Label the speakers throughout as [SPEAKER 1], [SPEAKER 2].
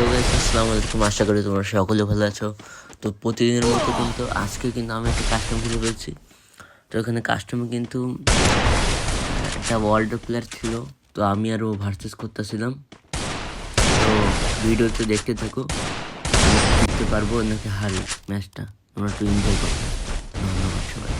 [SPEAKER 1] তো গাইস আসসালামু আলাইকুম, আশা করি তোমরা সকলে ভালো আছো। তো প্রতিদিনের মতো কিন্তু আজকে কিন্তু আমি একটা কাস্টম খুলে ফেলছি। তো এখানে কাস্টমে কিন্তু একটা ওয়ার্ল্ড প্লেয়ার ছিল, তো আমি আর ও ভার্সেস করতেছিলাম। তো ভিডিওতে দেখতে থাকো, আমি জিততে পারবো নাকি হারি ম্যাচটা, তোমরা একটু এনজয় করো। ধন্যবাদ সবাই।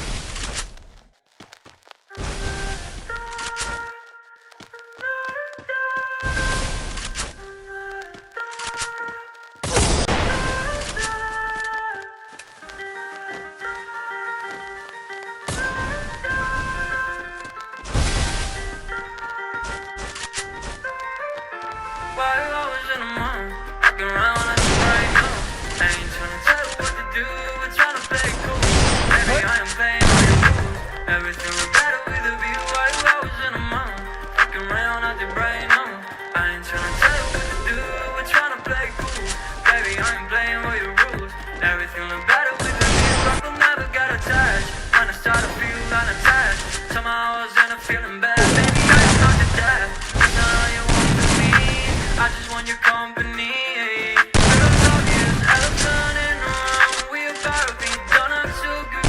[SPEAKER 2] While I was in the mall, walking around like a right now. I ain't tryna tell you what to do, we're tryna play cool. Baby, I am playing by your rules. Everything was better with a view. While I was in the mall, walking around like a right now. I ain't tryna tell you what to do, we're tryna play cool. Baby, I am playing by your rules. Everything was better with a view. I could never get attached. When I started to feel unattached, somehow I was in a feeling bad. Baby, I am not the dad. That's not how you want to be. I just want your company. Girls all years, elephant in the room. We about to be done up so good.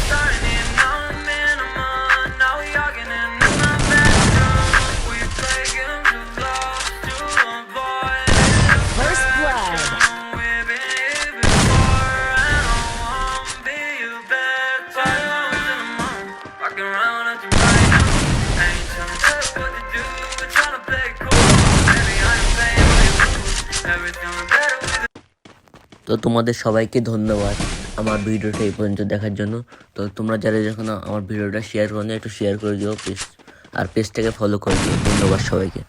[SPEAKER 2] Starting in on a minimum. Now we arguing in my bedroom. We play games of love to avoid
[SPEAKER 3] First blood.
[SPEAKER 2] We've been here before, and I won't be your bed. While I was in the mall, walking around at the right now. I ain't tryna tell you what to do, we're tryna play cool. Baby, I am playing by your rules. Everything was better with
[SPEAKER 1] তো তোমাদের সবাইকে ধন্যবাদ আমার ভিডিওটা এই পর্যন্ত দেখার জন্য। তো তোমরা যারা যখন আমার ভিডিওটা শেয়ার করো একটু শেয়ার করে দিও প্লিজ, আর পেজটাকে ফলো করে দিও। ধন্যবাদ সবাইকে।